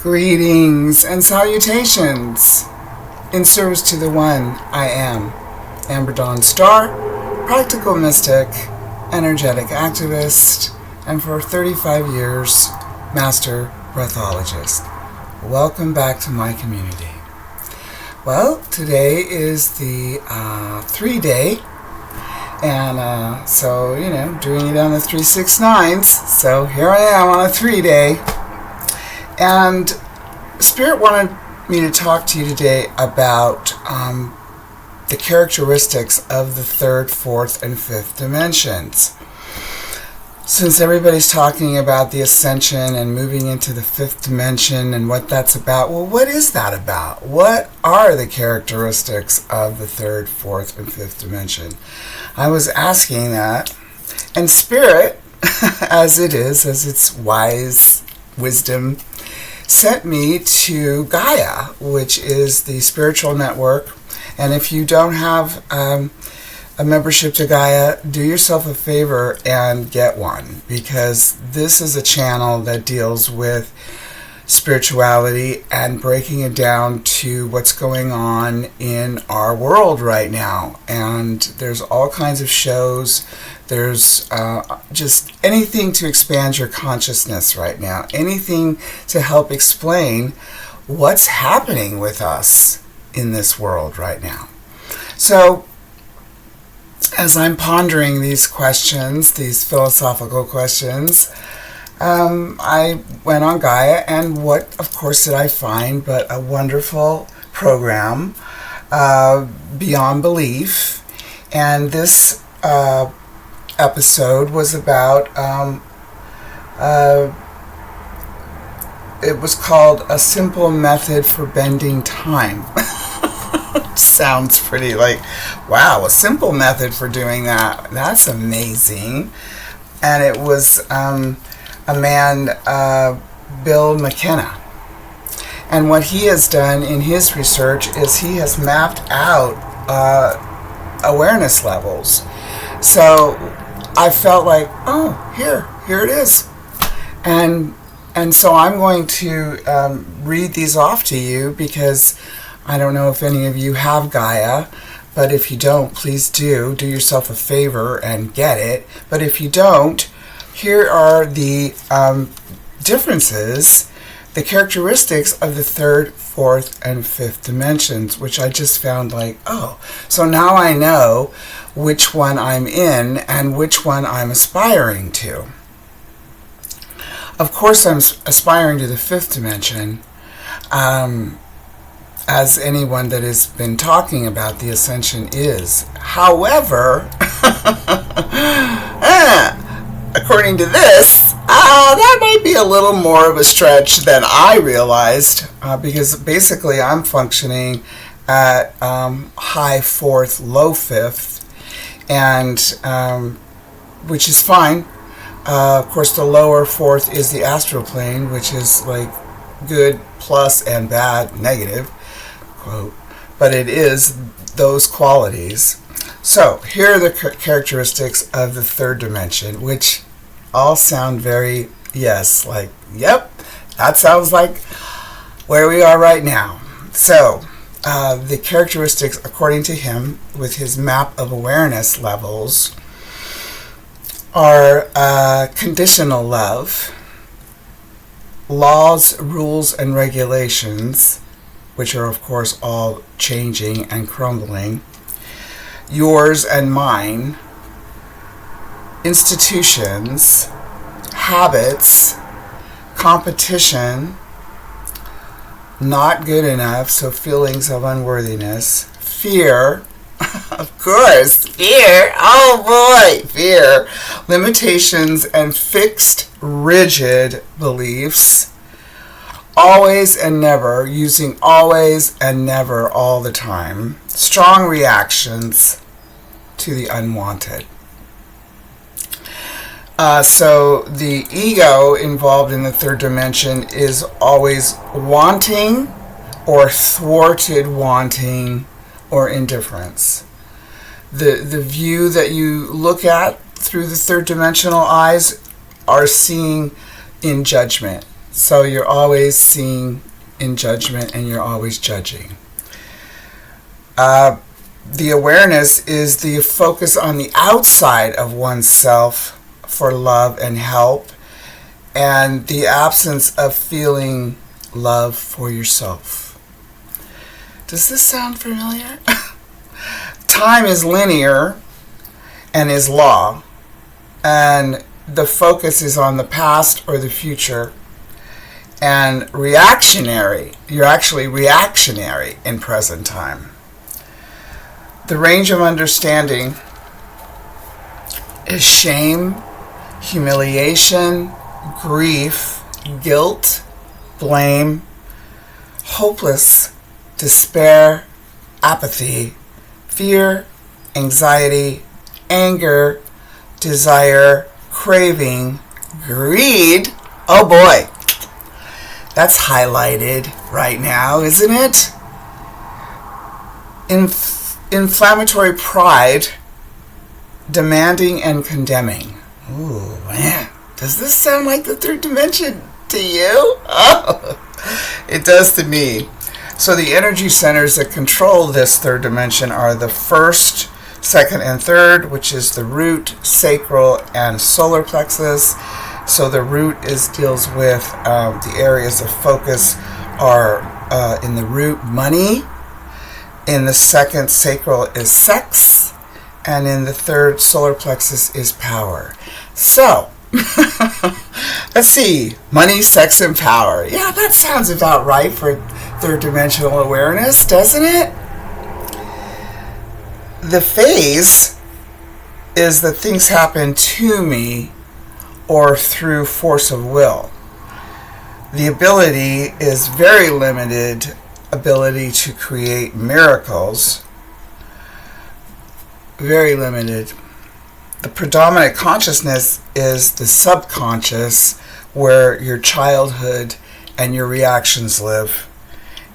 Greetings and salutations in service to the one I am, Amber Dawn Star, practical mystic, energetic activist, and for 35 years, master breathologist. Welcome back to my community. Well, today is the 3-day, and so, doing it on the 369s, so here I am on a 3-day. And Spirit wanted me to talk to you today about the characteristics of the third, fourth, and fifth dimensions. Since everybody's talking about the ascension and moving into the fifth dimension and what that's about, well, what is that about? What are the characteristics of the third, fourth, and fifth dimension? I was asking that, and Spirit, as its wise wisdom, sent me to Gaia, which is the spiritual network. And if you don't have a membership to Gaia, do yourself a favor and get one, because this is a channel that deals with spirituality and breaking it down to what's going on in our world right now. And there's all kinds of shows. There's just anything to expand your consciousness right now. Anything to help explain what's happening with us in this world right now. So, as I'm pondering these questions, these philosophical questions, I went on Gaia, and what, of course, did I find but a wonderful program, Beyond Belief. And this episode was about, it was called A Simple Method for Bending Time. Sounds pretty like, wow, a simple method for doing that. That's amazing. And it was a man, Bill McKenna. And what he has done in his research is he has mapped out awareness levels. So I felt like, oh, here it is. And so I'm going to read these off to you, because I don't know if any of you have Gaia, but if you don't, please do yourself a favor and get it. But if you don't, here are the differences, the characteristics of the third, fourth, and fifth dimensions, which I just found like, oh, so now I know which one I'm in and which one I'm aspiring to. Of course, I'm aspiring to the fifth dimension, as anyone that has been talking about the ascension is. However, according to this, that might be a little more of a stretch than I realized, because basically I'm functioning at high fourth, low fifth, and which is fine. Of course, the lower fourth is the astral plane, which is like good, plus, and bad, negative, quote, but it is those qualities. So here are the characteristics of the third dimension, which all sound very, yes, like, yep, that sounds like where we are right now. So the characteristics, according to him, with his map of awareness levels, are conditional love, laws, rules, and regulations, which are, of course, all changing and crumbling, yours and mine, institutions, habits, competition, not good enough, so feelings of unworthiness, fear, of course, fear, oh boy, fear, limitations and fixed, rigid beliefs, always and never, using always and never all the time, strong reactions to the unwanted. So the ego involved in the third dimension is always wanting or thwarted wanting or indifference. The view that you look at through the third dimensional eyes are seeing in judgment. So you're always seeing in judgment and you're always judging. The awareness is the focus on the outside of oneself for love and help, and the absence of feeling love for yourself. Does this sound familiar? Time is linear and is law, and the focus is on the past or the future, and reactionary. You're actually reactionary in present time. The range of understanding is shame, humiliation, grief, guilt, blame, hopeless, despair, apathy, fear, anxiety, anger, desire, craving, greed. Oh boy, that's highlighted right now, isn't it? Inflammatory pride, demanding and condemning. Ooh, man. Does this sound like the third dimension to you? Oh, it does to me. So the energy centers that control this third dimension are the first, second, and third, which is the root, sacral, and solar plexus. So the root deals with the areas of focus are in the root, money. In the second, sacral is sex. And in the third, solar plexus is power. So, let's see. Money, sex, and power. Yeah, that sounds about right for third dimensional awareness, doesn't it? The phase is that things happen to me or through force of will. The ability is very limited ability to create miracles. Very limited. The predominant consciousness is the subconscious, where your childhood and your reactions live.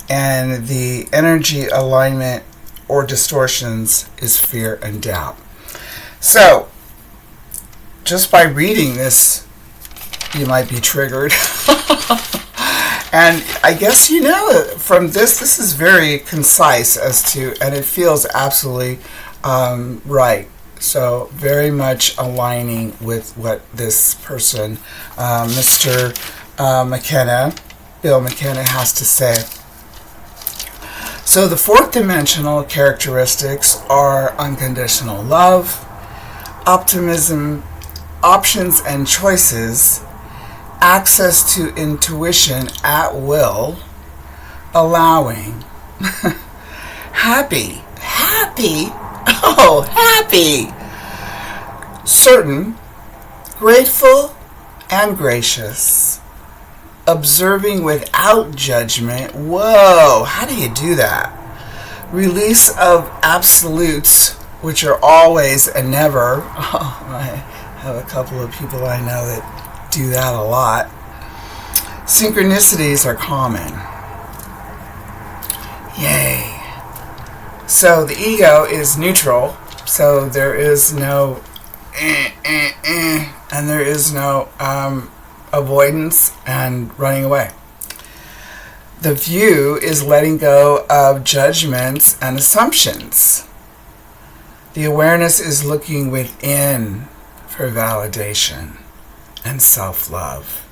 And the energy alignment or distortions is fear and doubt. So, just by reading this, you might be triggered. And I guess you know from this is very concise and it feels absolutely right. So very much aligning with what this person, Mr. Bill McKenna, has to say. So the fourth dimensional characteristics are unconditional love, optimism, options and choices, access to intuition at will, allowing, happy, certain, grateful, and gracious, observing without judgment. Whoa, how do you do that? Release of absolutes, which are always and never. Oh, I have a couple of people I know that do that a lot. Synchronicities are common. Yay. So the ego is neutral, so there is no and there is no avoidance and running away. The view is letting go of judgments and assumptions. The awareness is looking within for validation and self-love.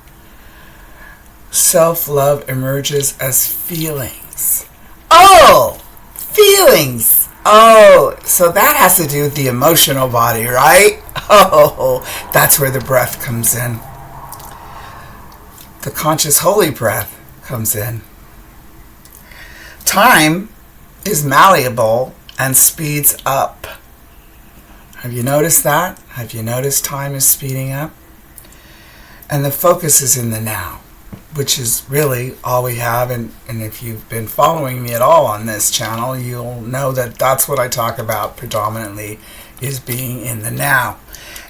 Self-love emerges as feelings. Oh! Feelings! Oh, so that has to do with the emotional body, right? Oh, that's where the breath comes in. The conscious holy breath comes in. Time is malleable and speeds up. Have you noticed that? Have you noticed time is speeding up? And the focus is in the now, which is really all we have. And if you've been following me at all on this channel, you'll know that that's what I talk about predominantly, is being in the now.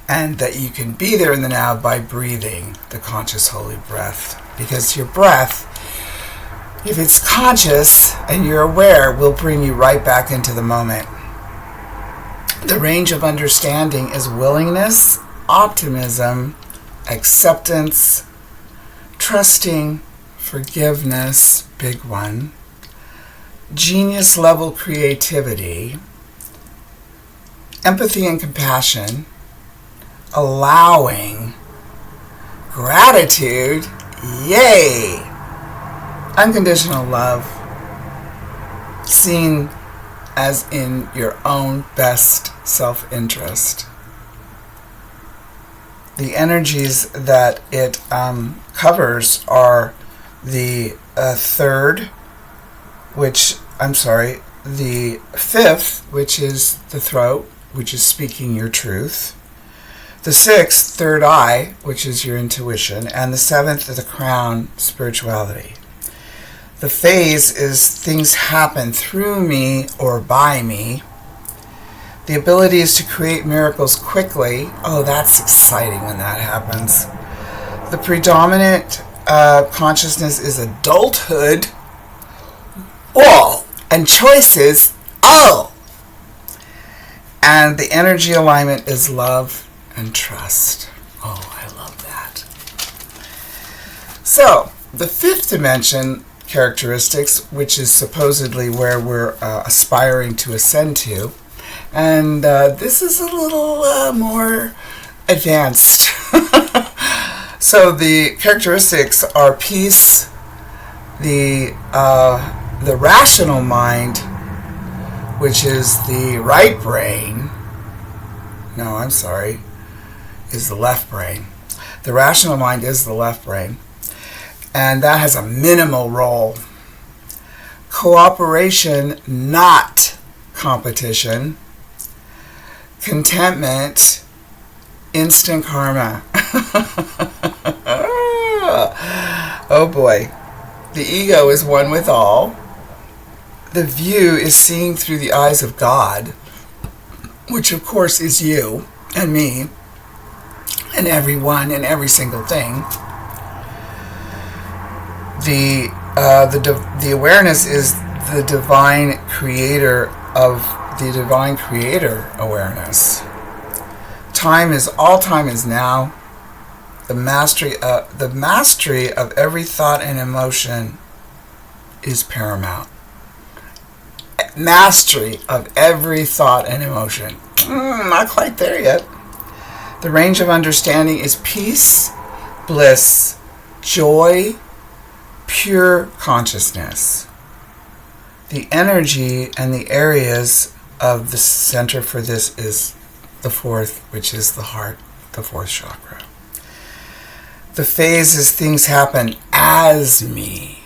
And that you can be there in the now by breathing the conscious holy breath. Because your breath, if it's conscious and you're aware, will bring you right back into the moment. The range of understanding is willingness, optimism, acceptance, trusting, forgiveness, big one, genius level creativity, empathy and compassion, allowing, gratitude, yay, unconditional love, seen as in your own best self-interest. The energies that it covers are the the fifth, which is the throat, which is speaking your truth. The sixth, third eye, which is your intuition. And the seventh, the crown, spirituality. The phase is things happen through me or by me. The ability is to create miracles quickly. Oh, that's exciting when that happens. The predominant consciousness is adulthood. Oh, and choices. Oh. And the energy alignment is love and trust. Oh, I love that. So, the fifth dimension characteristics, which is supposedly where we're aspiring to ascend to, and this is a little more advanced. So the characteristics are peace, the rational mind, which is the right brain. No, I'm sorry. Is the left brain. The rational mind is the left brain. And that has a minimal role. Cooperation, not competition. Contentment, instant karma. Oh boy. The ego is one with all. The view is seeing through the eyes of God, which of course is you and me and everyone and every single thing. The awareness is the divine creator of the divine creator awareness. All time is now. The mastery of every thought and emotion is paramount. Mastery of every thought and emotion. Not quite there yet. The range of understanding is peace, bliss, joy, pure consciousness. The energy and the areas of the center for this is the fourth, which is the heart, the fourth chakra. The phase is things happen as me.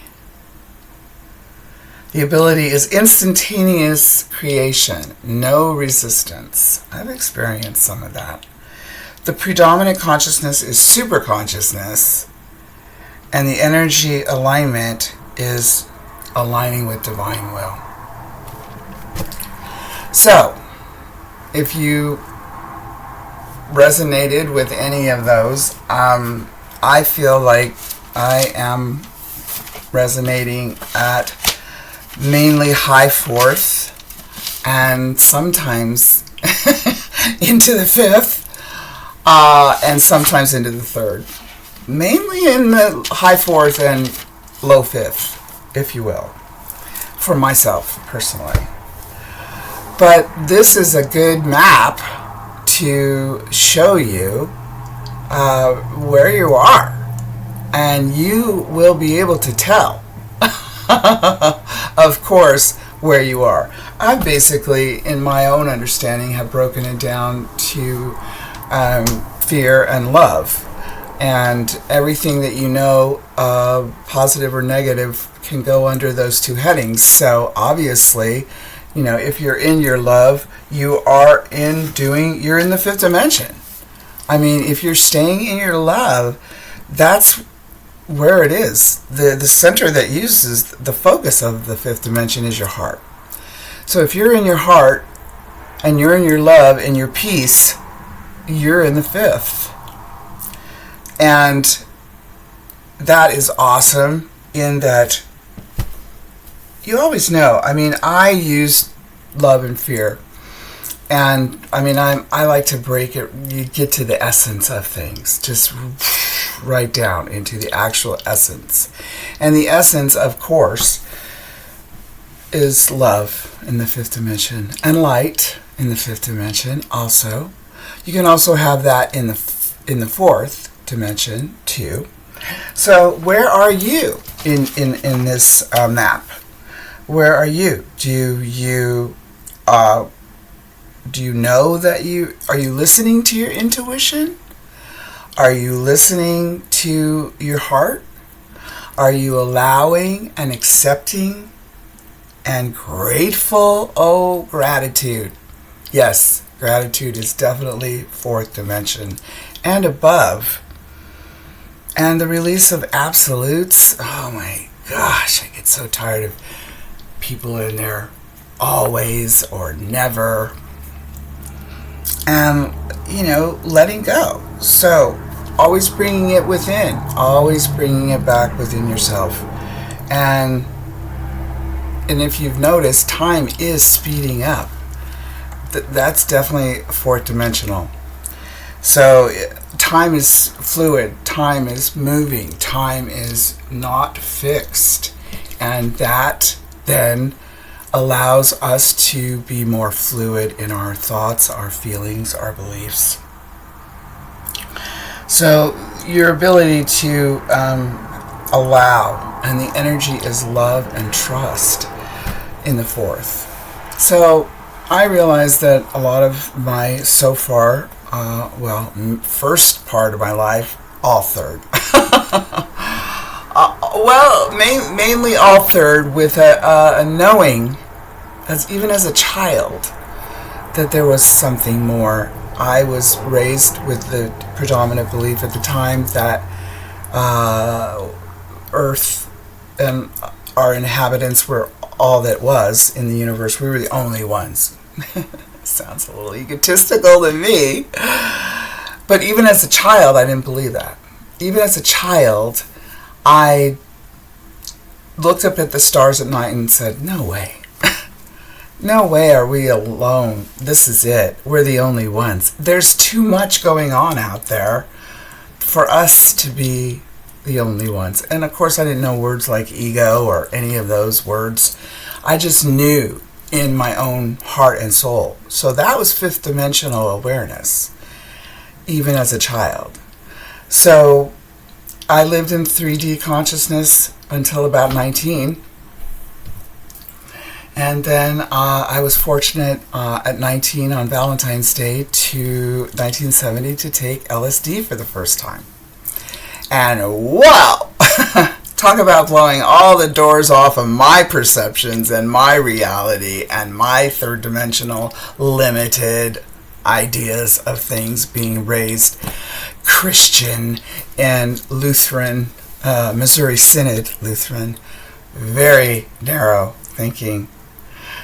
The ability is instantaneous creation, no resistance. I've experienced some of that. The predominant consciousness is super consciousness, and the energy alignment is aligning with divine will. So, if you resonated with any of those, I feel like I am resonating at mainly high fourth and sometimes into the fifth and sometimes into the third. Mainly in the high fourth and low fifth, if you will, for myself personally. But this is a good map to show you where you are, and you will be able to tell, of course, where you are. I basically, in my own understanding, have broken it down to fear and love. And everything that you know, positive or negative, can go under those two headings. So obviously, if you're in your love, you're in the fifth dimension. I mean, if you're staying in your love, that's where it is. The center that uses the focus of the fifth dimension is your heart. So if you're in your heart and you're in your love and your peace, you're in the fifth. And that is awesome in that you always know. I mean, I use love and fear. And I mean, I like to break it. You get to the essence of things. Just right down into the actual essence. And the essence, of course, is love in the fifth dimension, and light in the fifth dimension also. You can also have that in the fourth dimension too. So where are you in this map? Where are you? Do you know that are you listening to your intuition? Are you listening to your heart? Are you allowing and accepting and grateful? Oh, gratitude. Yes, gratitude is definitely fourth dimension and above. And the release of absolutes. Oh my gosh, I get so tired of people in there always or never. And, letting go. So, always bringing it within. Always bringing it back within yourself. And if you've noticed, time is speeding up. That's definitely fourth dimensional. So, time is fluid. Time is moving. Time is not fixed. And that then allows us to be more fluid in our thoughts, our feelings, our beliefs. So your ability to allow, and the energy is love and trust in the fourth. So I realized that a lot of my, so far, first part of my life, all third. Mainly all third, with a knowing, even as a child, that there was something more. I was raised with the predominant belief at the time that Earth and our inhabitants were all that was in the universe. We were the only ones. Sounds a little egotistical to me. But even as a child, I didn't believe that. Even as a child, I looked up at the stars at night and said, no way. No way are we alone. This is it. We're the only ones. There's too much going on out there for us to be the only ones. And of course, I didn't know words like ego or any of those words. I just knew in my own heart and soul. So that was fifth dimensional awareness, even as a child. So I lived in 3D consciousness until about 19. And then I was fortunate at 19 on Valentine's Day 1970 to take LSD for the first time. And wow! Talk about blowing all the doors off of my perceptions and my reality and my third dimensional limited ideas of things being raised Christian and Lutheran, Missouri Synod Lutheran, very narrow thinking.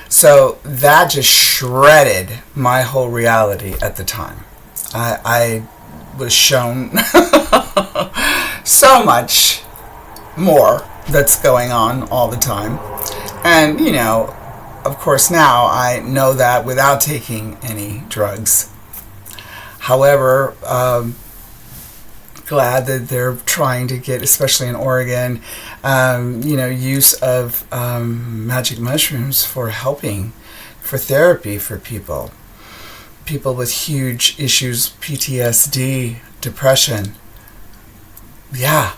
So that just shredded my whole reality at the time. I was shown so much more that's going on all the time. And, of course now I know that without taking any drugs. However, glad that they're trying to get, especially in Oregon, use of magic mushrooms for therapy for people with huge issues, PTSD, depression. Yeah.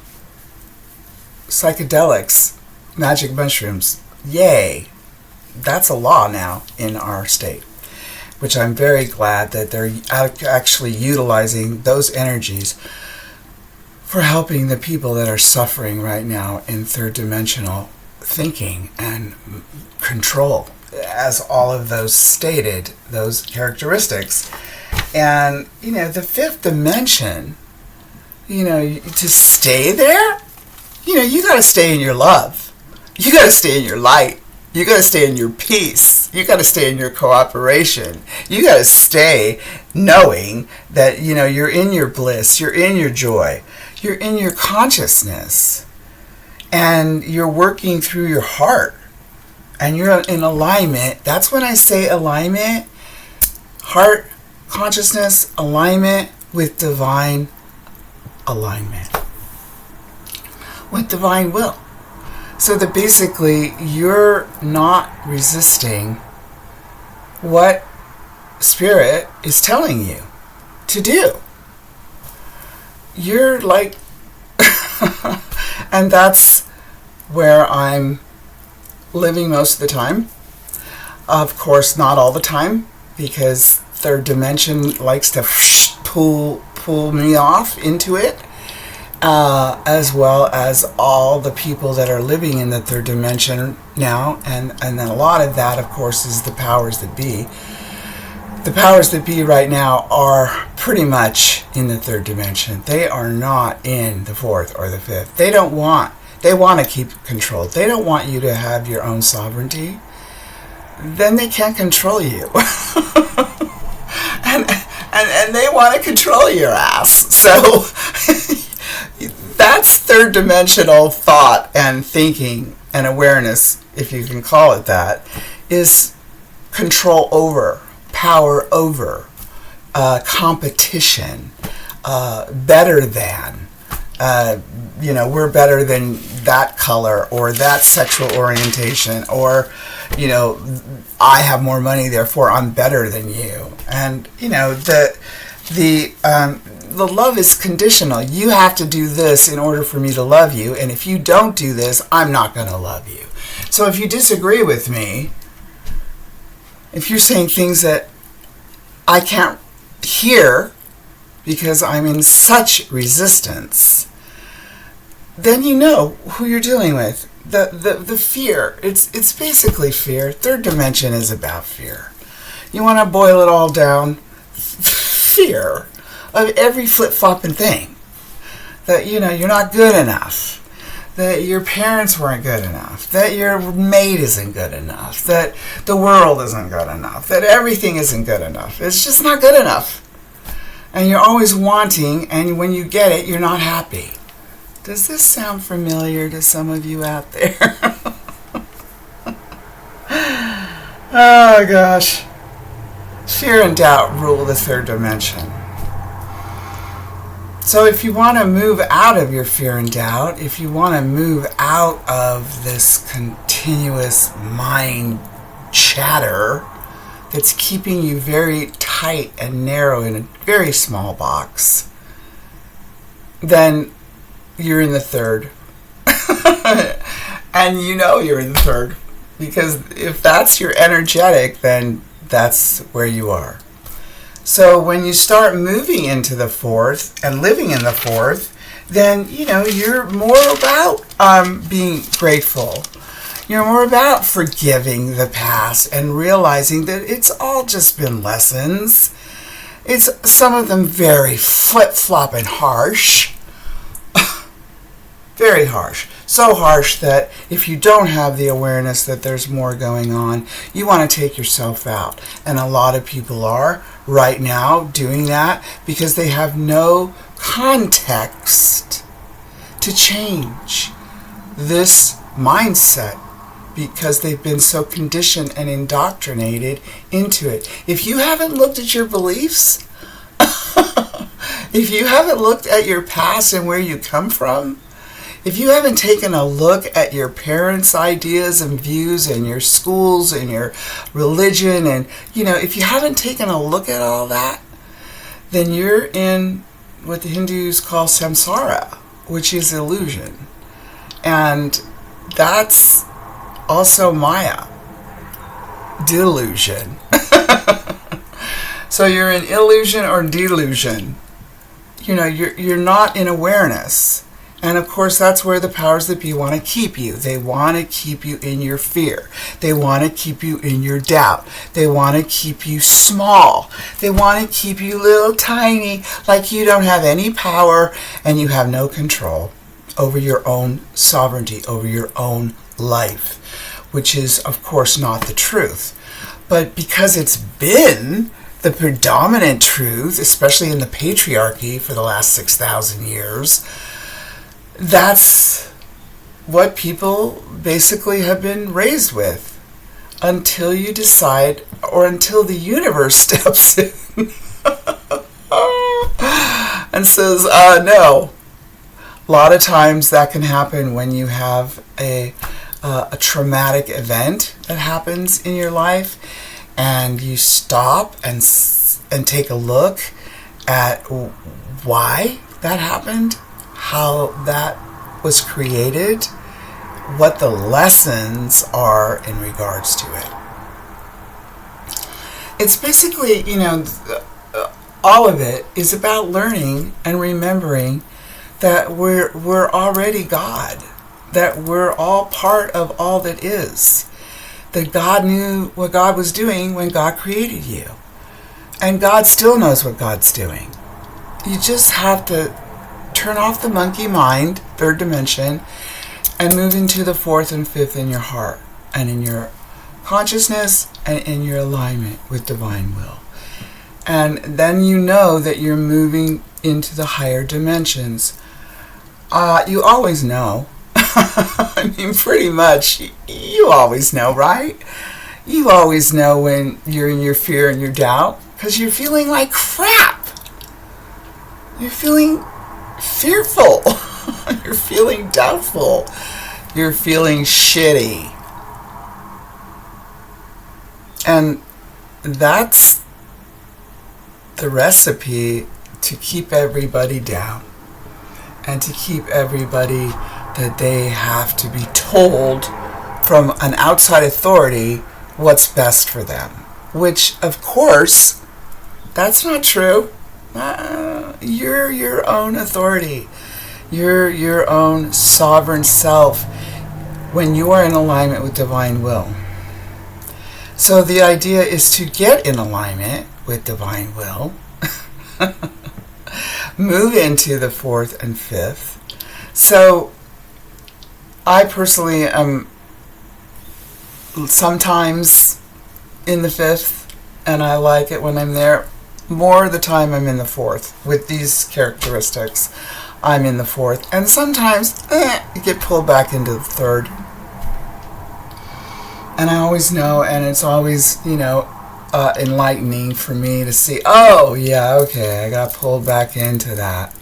Psychedelics, magic mushrooms. Yay. That's a law now in our state, which I'm very glad that they're actually utilizing those energies for helping the people that are suffering right now in third dimensional thinking and control, as all of those stated, those characteristics. And, the fifth dimension, to stay there, you got to stay in your love. You got to stay in your light. You got to stay in your peace. You got to stay in your cooperation. You got to stay knowing that, you're in your bliss, you're in your joy, you're in your consciousness, and you're working through your heart, and you're in alignment. That's when I say alignment, heart, consciousness, alignment with divine alignment. with divine will. So that basically you're not resisting what Spirit is telling you to do. You're like, and that's where I'm living most of the time. Of course, not all the time, because third dimension likes to pull me off into it, as well as all the people that are living in the third dimension now, and then a lot of that, of course, is the powers that be. The powers that be right now are pretty much in the third dimension. They are not in the fourth or the fifth. They want to keep control. They don't want you to have your own sovereignty. Then they can't control you. and they want to control your ass. So that's third dimensional thought and thinking and awareness, if you can call it that, is control over, power over, competition, better than. We're better than that color or that sexual orientation, or, I have more money, therefore I'm better than you. And, the love is conditional. You have to do this in order for me to love you, and if you don't do this, I'm not going to love you. So if you disagree with me, if you're saying things that I can't hear because I'm in such resistance, then you know who you're dealing with. The fear. It's basically fear. Third dimension is about fear. You want to boil it all down? Fear of every flip-flopping thing. That, you're not good enough. That your parents weren't good enough. That your mate isn't good enough. That the world isn't good enough. That everything isn't good enough. It's just not good enough. And you're always wanting, and when you get it, you're not happy. Does this sound familiar to some of you out there? Oh, gosh. Fear and doubt rule the third dimension. So if you want to move out of your fear and doubt, if you want to move out of this continuous mind chatter that's keeping you very tight and narrow in a very small box, then you're in the third. And you're in the third. Because if that's your energetic, then that's where you are. So when you start moving into the fourth and living in the fourth, then, you're more about being grateful. You're more about forgiving the past and realizing that it's all just been lessons. It's some of them very flip-flop and harsh. Very harsh. So harsh that if you don't have the awareness that there's more going on, you want to take yourself out. And a lot of people are right now doing that because they have no context to change this mindset, because they've been so conditioned and indoctrinated into it. If you haven't looked at your beliefs, if you haven't looked at your past and where you come from, if you haven't taken a look at your parents' ideas and views and your schools and your religion, and, if you haven't taken a look at all that, then you're in what the Hindus call samsara, which is illusion. And that's also Maya, delusion. So you're in illusion or delusion. You're not in awareness. And of course, that's where the powers that be want to keep you. They want to keep you in your fear. They want to keep you in your doubt. They want to keep you small. They want to keep you little tiny, like you don't have any power and you have no control over your own sovereignty, over your own life, which is, of course, not the truth. But because it's been the predominant truth, especially in the patriarchy for the last 6,000 years, that's what people basically have been raised with until you decide, or until the universe steps in and says, no, A lot of times that can happen when you have a traumatic event that happens in your life, and you stop and take a look at why that happened, how that was created, what the lessons are in regards to it. It's basically, all of it is about learning and remembering that we're already God, that we're all part of all that is, that God knew what God was doing when God created you, and God still knows what God's doing. You just have to turn off the monkey mind, third dimension, and move into the fourth and fifth in your heart and in your consciousness and in your alignment with divine will. And then you know that you're moving into the higher dimensions. You always know. I mean, pretty much, you always know, right? You always know when you're in your fear and your doubt, because you're feeling like crap. You're feeling fearful. You're feeling doubtful. You're feeling shitty. And that's the recipe to keep everybody down, and to keep everybody that they have to be told from an outside authority what's best for them. Which, of course, that's not true. You're your own authority. You're your own sovereign self when you are in alignment with divine will. So the idea is to get in alignment with divine will, move into the fourth and fifth. So I personally am sometimes in the fifth, and I like it when I'm there. More of the time I'm in the fourth. With these characteristics, I'm in the fourth. And sometimes you get pulled back into the third. And I always know, and it's always, enlightening for me to see, oh, yeah, okay, I got pulled back into that.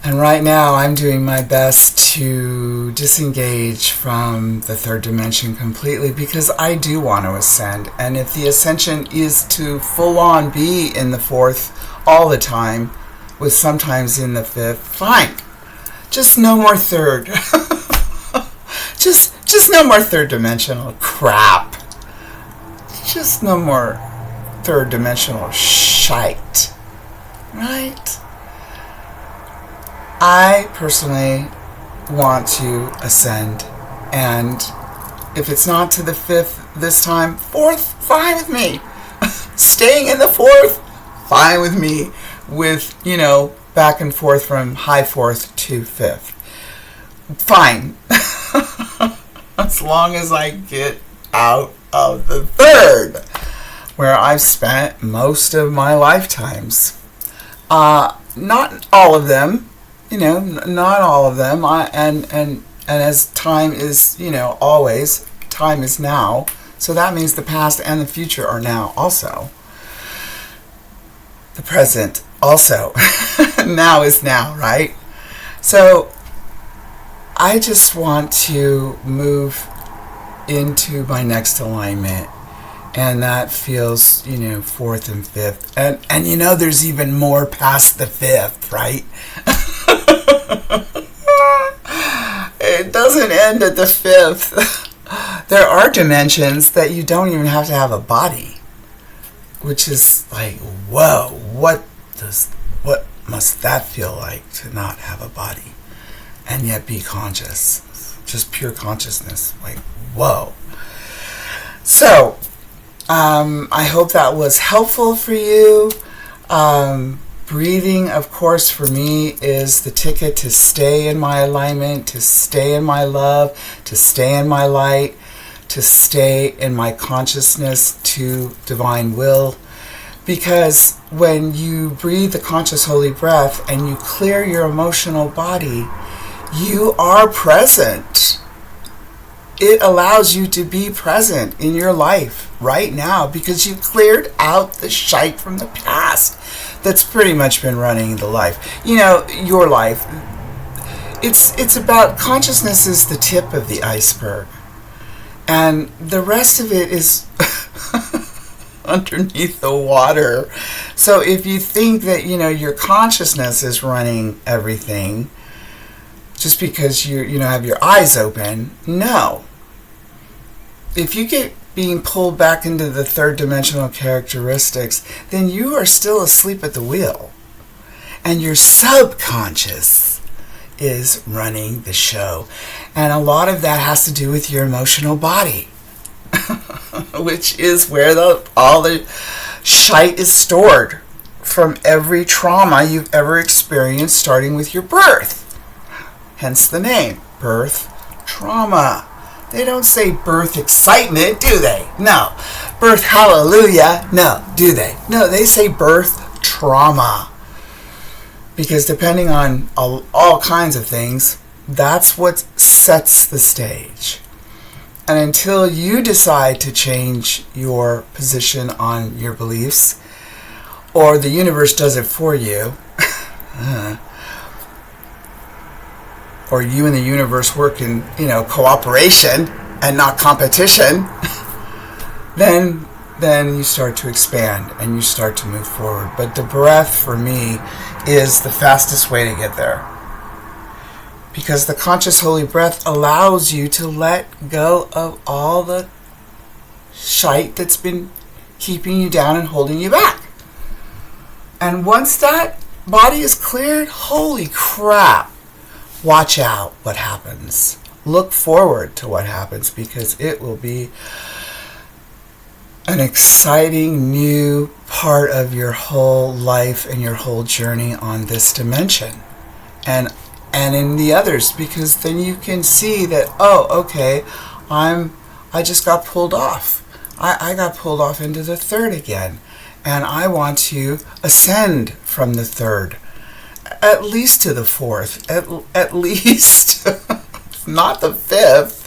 And right now I'm doing my best to disengage from the third dimension completely, because I do want to ascend. And if the ascension is to full on be in the fourth all the time, with sometimes in the fifth, fine. Just no more third. Just no more third dimensional crap. Just no more third dimensional shite. Right? I personally want to ascend, and if it's not to the fifth this time, fourth, fine with me. Staying in the fourth, fine with me, with, back and forth from high fourth to fifth. Fine. As long as I get out of the third, where I've spent most of my lifetimes. Not all of them. Not all of them. And as time is, always, time is now. So that means the past and the future are now also. The present also. Now is now, right? So I just want to move into my next alignment. And that feels, fourth and fifth. And there's even more past the fifth, right? It doesn't end at the fifth. There are dimensions that you don't even have to have a body, which is like, whoa, what must that feel like to not have a body and yet be conscious? Just pure consciousness, like, whoa. So, I hope that was helpful for you. Breathing, of course, for me is the ticket to stay in my alignment, to stay in my love, to stay in my light, to stay in my consciousness to divine will. Because when you breathe the conscious holy breath and you clear your emotional body, you are present. It allows you to be present in your life right now because you cleared out the shite from the past. that's pretty much been running the life. Your life. It's about consciousness is the tip of the iceberg. And the rest of it is underneath the water. So if you think that, your consciousness is running everything just because you have your eyes open, no. If you get being pulled back into the third dimensional characteristics, then you are still asleep at the wheel. And your subconscious is running the show. And a lot of that has to do with your emotional body, which is where all the shite is stored from every trauma you've ever experienced, starting with your birth. Hence the name, birth trauma. They don't say birth excitement, do they? No. Birth hallelujah, no, do they? No, they say birth trauma. Because depending on all kinds of things, that's what sets the stage. And until you decide to change your position on your beliefs, or the universe does it for you, or you and the universe work in, cooperation and not competition, then you start to expand and you start to move forward. But the breath, for me, is the fastest way to get there. Because the conscious holy breath allows you to let go of all the shite that's been keeping you down and holding you back. And once that body is cleared, holy crap, watch out what happens. Look forward to what happens, because it will be an exciting new part of your whole life and your whole journey on this dimension. And in the others, because then you can see that, okay, I just got pulled off. I got pulled off into the third again. And I want to ascend from the third, at least to the fourth, at least, not the fifth,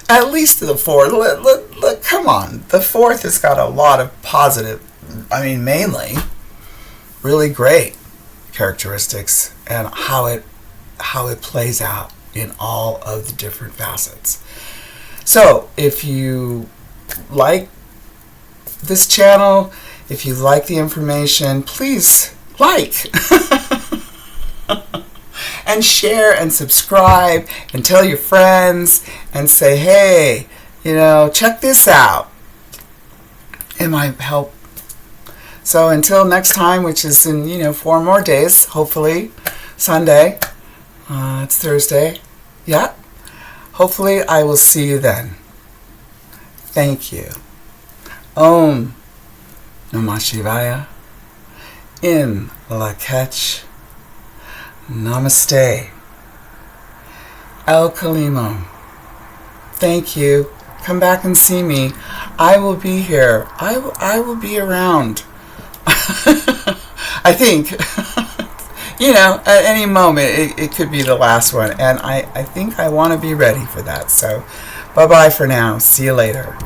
at least to the fourth. Look, come on. The fourth has got a lot of positive, mainly really great characteristics, and how it plays out in all of the different facets. So if you like this channel, if you like the information, please like and share and subscribe and tell your friends and say, hey, check this out. It might help. So until next time, which is in 4 more days, hopefully Sunday. It's Thursday. Yeah. Hopefully I will see you then. Thank you. Om Namah Shivaya. In Lak'ech. Namaste. El Kalimo. Thank you. Come back and see me. I will be here. I will be around. I think. At any moment, it could be the last one. And I think I want to be ready for that. So, bye-bye for now. See you later.